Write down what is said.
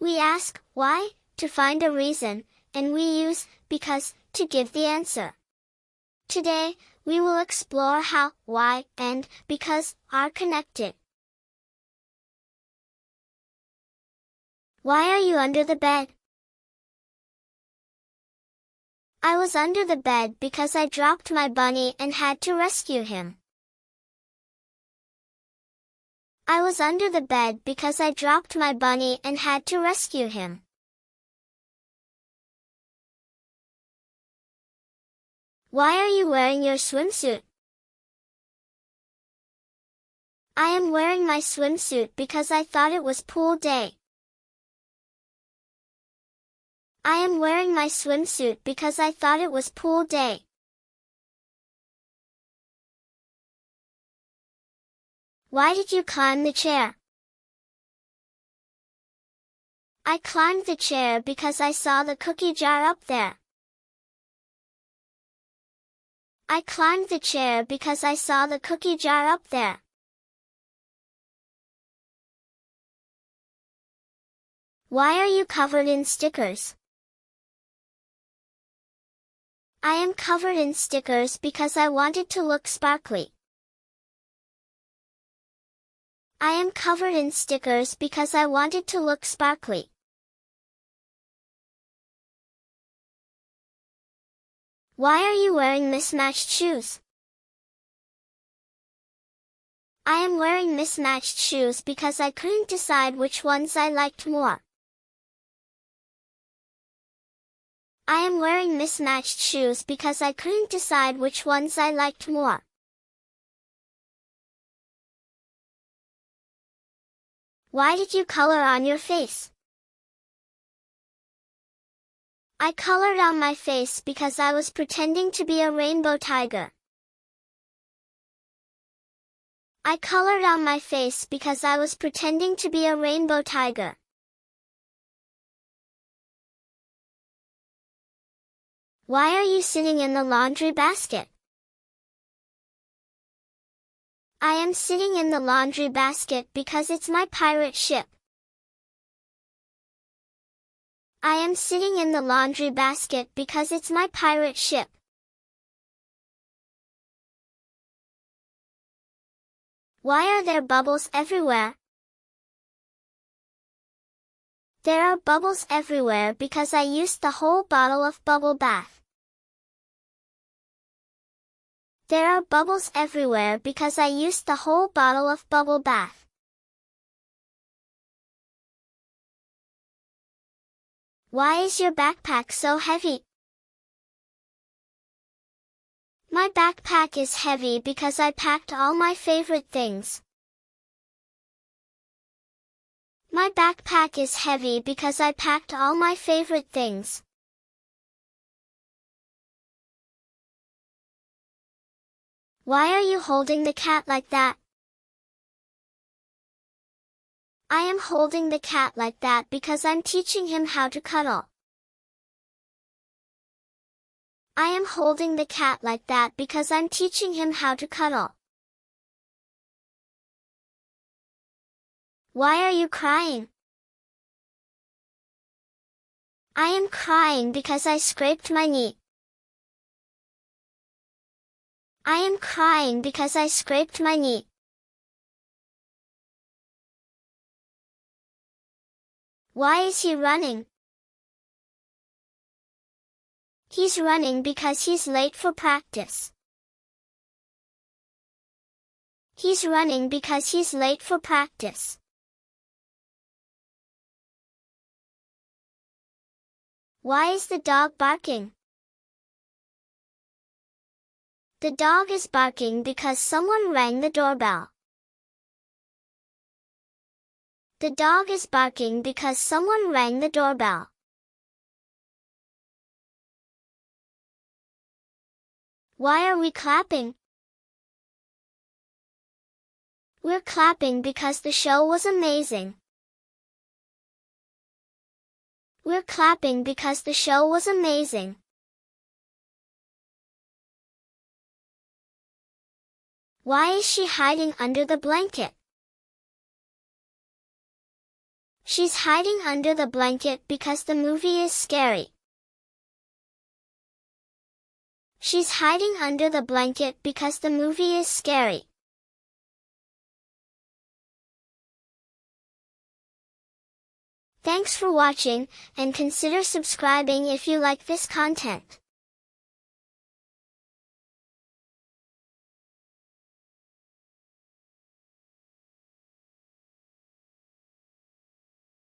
We ask, why, to find a reason, and we use, because, to give the answer. Today, we will explore how, why, and because are connected. Why are you under the bed? I was under the bed because I dropped my bunny and had to rescue him. I was under the bed because I dropped my bunny and had to rescue him. Why are you wearing your swimsuit? I am wearing my swimsuit because I thought it was pool day. I am wearing my swimsuit because I thought it was pool day. Why did you climb the chair? I climbed the chair because I saw the cookie jar up there. I climbed the chair because I saw the cookie jar up there. Why are you covered in stickers? I am covered in stickers because I wanted to look sparkly. I am covered in stickers because I wanted to look sparkly. Why are you wearing mismatched shoes? I am wearing mismatched shoes because I couldn't decide which ones I liked more. I am wearing mismatched shoes because I couldn't decide which ones I liked more. Why did you color on your face? I colored on my face because I was pretending to be a rainbow tiger. I colored on my face because I was pretending to be a rainbow tiger. Why are you sitting in the laundry basket? I am sitting in the laundry basket because it's my pirate ship. I am sitting in the laundry basket because it's my pirate ship. Why are there bubbles everywhere? There are bubbles everywhere because I used the whole bottle of bubble bath. There are bubbles everywhere because I used the whole bottle of bubble bath. Why is your backpack so heavy? My backpack is heavy because I packed all my favorite things. My backpack is heavy because I packed all my favorite things. Why are you holding the cat like that? I am holding the cat like that because I'm teaching him how to cuddle. I am holding the cat like that because I'm teaching him how to cuddle. Why are you crying? I am crying because I scraped my knee. I am crying because I scraped my knee. Why is he running? He's running because he's late for practice. He's running because he's late for practice. Why is the dog barking? The dog is barking because someone rang the doorbell. The dog is barking because someone rang the doorbell. Why are we clapping? We're clapping because the show was amazing. We're clapping because the show was amazing. Why is she hiding under the blanket? She's hiding under the blanket because the movie is scary. She's hiding under the blanket because the movie is scary. Thanks for watching, and consider subscribing if you like this content.